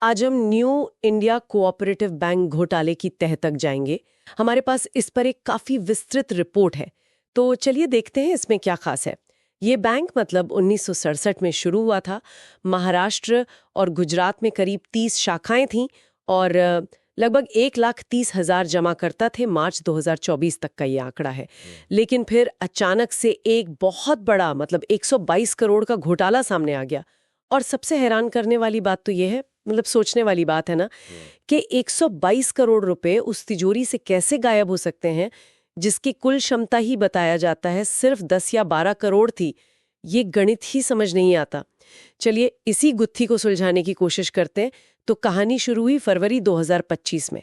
आज हम new India cooperative bank घोटाले की तह तक जाएंगे। हमारे पास इस पर एक काफी विस्तृत रिपोर्ट है, तो चलिए देखते हैं इसमें क्या खास है। ये बैंक मतलब 1967 में शुरू हुआ था। महाराष्ट्र और गुजरात में करीब 30 शाखाएं थीं और लगभग 1,30,000 जमाकर्ता थे। मार्च 2024 तक का ये आंकड़ा है। लेकिन फिर अचानक से एक बहुत बड़ा मतलब 122 करोड़ का घोटाला सामने आ गया। और सबसे हैरान करने वाली बात तो ये है, मतलब सोचने वाली बात है ना, कि 122 करोड़ रुपए उस तिजोरी से कैसे गायब हो सकते हैं जिसकी कुल क्षमता ही बताया जाता है सिर्फ 10 या 12 करोड़ थी। ये गणित ही समझ नहीं आता। चलिए इसी गुत्थी को सुलझाने की कोशिश करते हैं। तो कहानी शुरू हुई फरवरी 2025 में।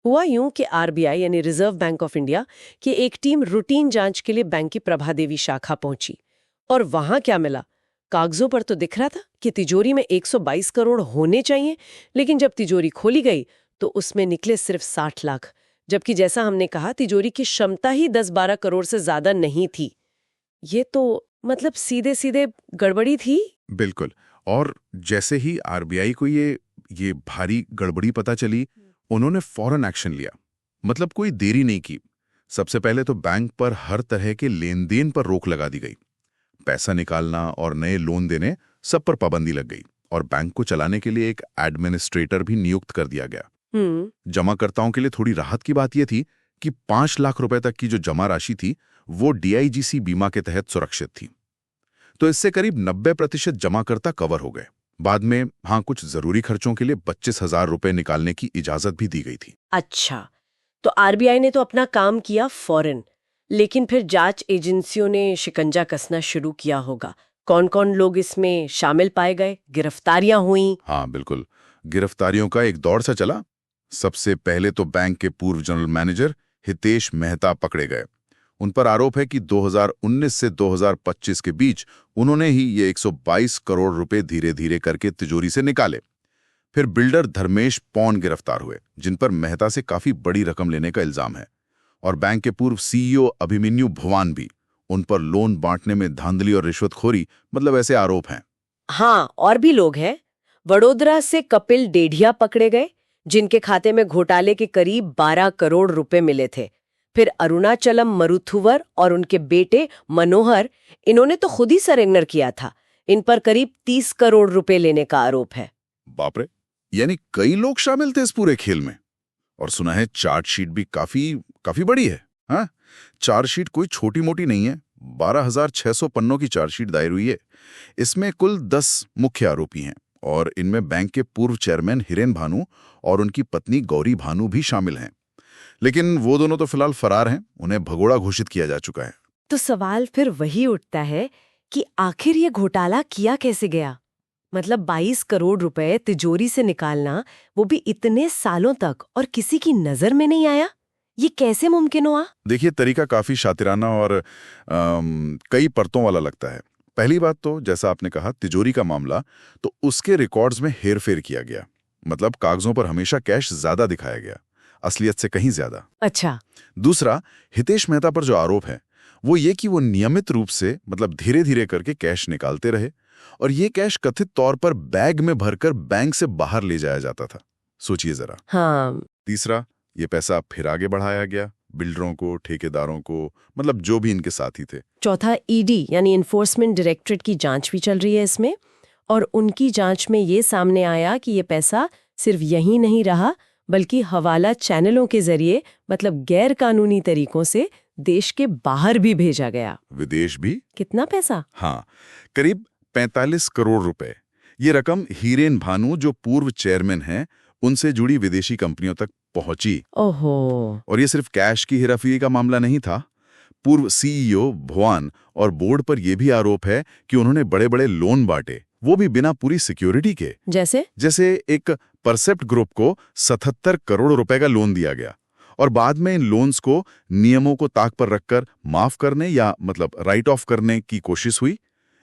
हुआ यूं कि आरबीआई यानी रिजर्व बैंक ऑफ इंडिया की एक टीम रूटीन जांच के लिए बैंक की प्रभादेवी शाखा पहुंची। और वहां क्या मिला? कागजों पर तो दिख रहा था कि तिजोरी में 122 करोड़ होने चाहिए, लेकिन जब तिजोरी खोली गई तो उसमें निकले सिर्फ 60 लाख, जबकि जैसा हमने कहा तिजोरी की क्षमता ही 10-12 करोड़ से ज्यादा नहीं थी। ये तो मतलब सीधे सीधे गड़बड़ी थी। बिल्कुल। और जैसे ही आरबीआई को ये भारी गड़बड़ी पता चली, उन्होंने फौरन एक्शन लिया। मतलब कोई देरी नहीं की। सबसे पहले तो बैंक पर हर तरह के लेन देन पर रोक लगा दी गई। पैसा निकालना और नए लोन देने सब पर पाबंदी लग गई और बैंक को चलाने के लिए एक एडमिनिस्ट्रेटर भी नियुक्त कर दिया गया। जमाकर्ताओं के लिए थोड़ी राहत की बात यह थी कि 5 लाख रुपए तक की जो जमा राशि थी वो डीआईजीसी बीमा के तहत सुरक्षित थी। तो इससे करीब 90% जमाकर्ता कवर हो गए। बाद में कुछ जरूरी खर्चों के लिए 25,000 रुपए निकालने की इजाजत भी दी गई थी। अच्छा, तो आरबीआई ने तो अपना काम किया फौरन, लेकिन फिर जांच एजेंसियों ने शिकंजा कसना शुरू किया होगा। कौन कौन लोग इसमें शामिल पाए गए? गिरफ्तारियां हुई? हाँ बिल्कुल, गिरफ्तारियों का एक दौर सा चला। सबसे पहले तो बैंक के पूर्व जनरल मैनेजर हितेश मेहता पकड़े गए। उन पर आरोप है कि 2019 से 2025 के बीच उन्होंने ही ये 122 करोड़ रुपए धीरे धीरे करके तिजोरी से निकाले। फिर बिल्डर धर्मेश पौन गिरफ्तार हुए, जिन पर मेहता से काफी बड़ी रकम लेने का इल्जाम है। और बैंक के पूर्व सीईओ अभिमन्यु भुवन भी, उन पर लोन बांटने में धांधली और रिश्वतखोरी मतलब ऐसे आरोप हैं। हाँ, और भी लोग हैं। वडोदरा से कपिल डेढ़िया पकड़े गए, जिनके खाते में घोटाले के करीब 12 करोड़ रुपए मिले थे। फिर अरुणाचलम मरुथुवर और उनके बेटे मनोहर, इन्होंने तो खुद ही सरेंडर किया था। इन पर करीब 30 करोड़ रुपए लेने का आरोप है। बाप रे, यानी कई लोग शामिल थे इस पूरे खेल में। और सुना है चार्जशीट भी काफी बड़ी है। हाँ, चार्जशीट कोई छोटी मोटी नहीं है। 12,600 पन्नों की चार्जशीट दायर हुई है। इसमें कुल 10 मुख्य आरोपी हैं और इनमें बैंक के पूर्व चेयरमैन हिरेन भानु और उनकी पत्नी गौरी भानु भी शामिल हैं। लेकिन वो दोनों तो फिलहाल फरार हैं, उन्हें भगोड़ा घोषित किया जा चुका है। तो सवाल फिर वही उठता है कि आखिर ये घोटाला किया कैसे गया? मतलब 22 करोड़ रुपए तिजोरी से निकालना, वो भी इतने सालों तक, और किसी की नजर में नहीं आया। ये कैसे मुमकिन हुआ? देखिए, तरीका काफी शातिराना और कई परतों वाला लगता है। पहली बात तो जैसा आपने कहा, तिजोरी का मामला, तो उसके रिकॉर्ड्स में हेरफेर किया गया। मतलब कागजों पर हमेशा कैश ज्यादा दिखाया गया, असलियत से कहीं ज्यादा। अच्छा। दूसरा, हितेश मेहता पर जो आरोप है वो ये कि वो नियमित रूप से मतलब धीरे धीरे करके कैश निकालते रहे और ये कैश कथित तौर पर बैग में भरकर बैंक से बाहर ले जाया जाता था। सोचिए जरा। हाँ। तीसरा, ये पैसा फिर आगे बढ़ाया गया बिल्डरों को, ठेकेदारों को, मतलब जो भी इनके साथी थे। चौथा, ईडी यानी इन्फोर्समेंट डायरेक्टरेट की जांच भी चल रही है इसमें, और उनकी जांच में ये सामने आया कि ये पैसा सिर्फ यहीं नहीं रहा, बल्कि हवाला चैनलों के जरिए मतलब गैर कानूनी तरीकों से देश के बाहर भी भेजा गया। विदेश भी? कितना पैसा? हाँ, करीब 45 करोड़ रुपए। ये रकम हिरेन भानु, जो पूर्व चेयरमैन हैं, उनसे जुड़ी विदेशी कंपनियों तक पहुंची। ओहो। और ये सिर्फ कैश की हेराफेरी का मामला नहीं था। पूर्व सीईओ भुवन और बोर्ड पर यह भी आरोप है कि उन्होंने बड़े बड़े लोन बांटे, वो भी बिना पूरी सिक्योरिटी के। जैसे एक परसेप्ट ग्रुप को 77 करोड़ रुपए का लोन दिया गया और बाद में इन लोन्स को नियमों को ताक पर रखकर माफ करने या मतलब राइट ऑफ करने की कोशिश हुई।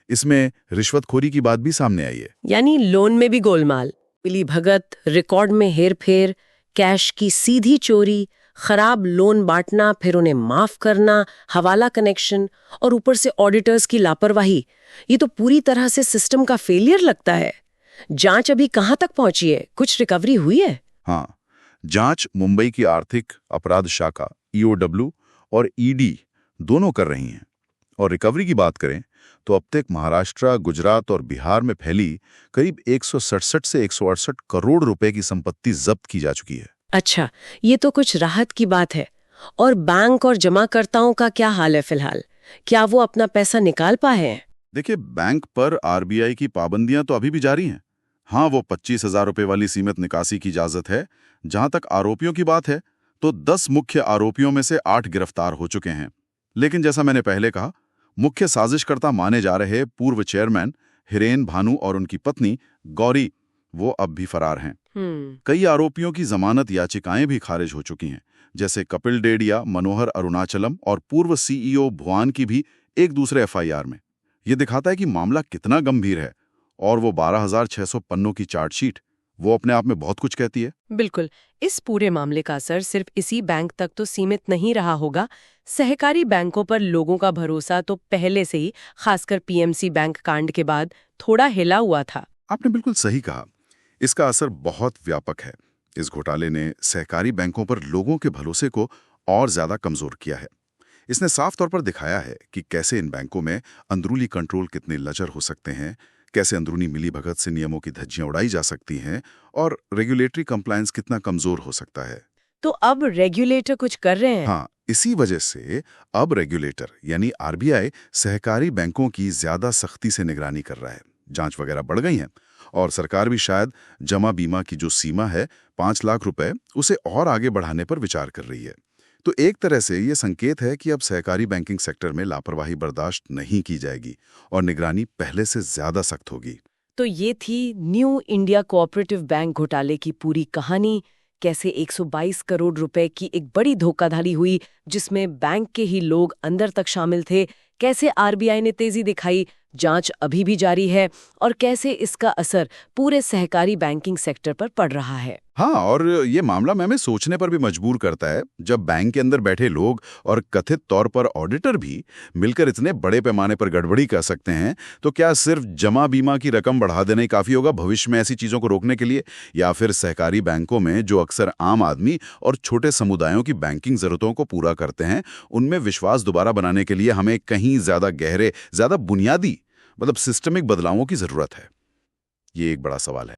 इसमें रिश्वतखोरी की बात भी सामने आई है। यानी लोन में भी गोलमाल, मिली भगत, रिकॉर्ड में हेरफेर, कैश की सीधी चोरी, खराब लोन बांटना, फिर उन्हें माफ करना, हवाला कनेक्शन और ऊपर से ऑडिटर्स की लापरवाही। ये तो पूरी तरह से सिस्टम का फेलियर लगता है। जांच अभी कहाँ तक पहुंची है? कुछ रिकवरी हुई है? हाँ, जांच मुंबई की आर्थिक अपराध शाखा ईओडब्ल्यू और ईडी दोनों कर रही हैं। और रिकवरी की बात करें तो अब तक महाराष्ट्र, गुजरात और बिहार में फैली करीब 167 से 168 करोड़ रुपए की संपत्ति जब्त की जा चुकी है। अच्छा, ये तो कुछ राहत की बात है। और बैंक और जमाकर्ताओं का क्या हाल है फिलहाल? क्या वो अपना पैसा निकाल पाए हैं? देखिए, बैंक पर आरबीआई की पाबंदियां तो अभी भी जारी हैं। हाँ, वो 25,000 रुपए वाली सीमित निकासी की इजाजत है। जहां तक आरोपियों की बात है तो 10 मुख्य आरोपियों में से 8 गिरफ्तार हो चुके हैं। लेकिन जैसा मैंने पहले कहा, मुख्य साजिशकर्ता माने जा रहे पूर्व चेयरमैन हिरेन भानु और उनकी पत्नी गौरी, वो अब भी फरार हैं। कई आरोपियों की जमानत याचिकाएं भी खारिज हो चुकी हैं, जैसे कपिल डेडिया, मनोहर अरुणाचलम और पूर्व सीईओ भुआन की भी एक दूसरे एफआईआर में। ये दिखाता है कि मामला कितना गंभीर है। और वो 12,600 पन्नों की चार्जशीट, वो अपने आप में बहुत कुछ कहती है। बिल्कुल। इस पूरे मामले का असर सिर्फ इसी बैंक तक तो सीमित नहीं रहा होगा। सहकारी बैंकों पर लोगों का भरोसा तो पहले से ही, खासकर पीएमसी बैंक कांड के बाद, थोड़ा हिला हुआ था। आपने बिल्कुल सही कहा। इसका असर बहुत व्यापक है। इस घोटाले ने सहकारी बैंकों पर लोगों के भरोसे को और ज्यादा कमजोर किया है। इसने साफ तौर पर दिखाया है कि कैसे इन बैंकों में अंदरूनी कंट्रोल कितने लचर हो सकते हैं, कैसे अंदरूनी मिलीभगत से नियमों की धज्जियां उड़ाई जा सकती हैं और रेगुलेटरी कंप्लायंस कितना कमजोर हो सकता है। तो अब रेगुलेटर कुछ कर रहे हैं? हाँ, इसी वजह से अब रेगुलेटर यानी आरबीआई सहकारी बैंकों की ज्यादा सख्ती से निगरानी कर रहा है। जांच वगैरह बढ़ गई हैं और सरकार भी शायद जमा बीमा की जो सीमा है 5 लाख रुपए, उसे और आगे बढ़ाने पर विचार कर रही है। तो एक तरह से ये संकेत है कि अब सहकारी बैंकिंग सेक्टर में लापरवाही बर्दाश्त नहीं की जाएगी और निगरानी पहले से ज्यादा सख्त होगी। तो ये थी न्यू इंडिया कोऑपरेटिव बैंक घोटाले की पूरी कहानी। कैसे 122 करोड़ रुपए की एक बड़ी धोखाधड़ी हुई, जिसमें बैंक के ही लोग अंदर तक शामिल थे। कैसे आरबीआई ने तेजी दिखाई, जांच अभी भी जारी है, और कैसे इसका असर पूरे सहकारी बैंकिंग सेक्टर पर पड़ रहा है। हाँ, और ये मामला हमें सोचने पर भी मजबूर करता है। जब बैंक के अंदर बैठे लोग और कथित तौर पर ऑडिटर भी मिलकर इतने बड़े पैमाने पर गड़बड़ी कर सकते हैं, तो क्या सिर्फ जमा बीमा की रकम बढ़ा देना ही काफी होगा भविष्य में ऐसी चीजों को रोकने के लिए? या फिर सहकारी बैंकों में जो अक्सर आम आदमी और छोटे समुदायों की बैंकिंग जरूरतों को पूरा करते हैं, उनमें विश्वास दोबारा बनाने के लिए हमें कहीं ज्यादा गहरे, ज्यादा बुनियादी, मतलब सिस्टमिक बदलावों की जरूरत है? ये एक बड़ा सवाल है।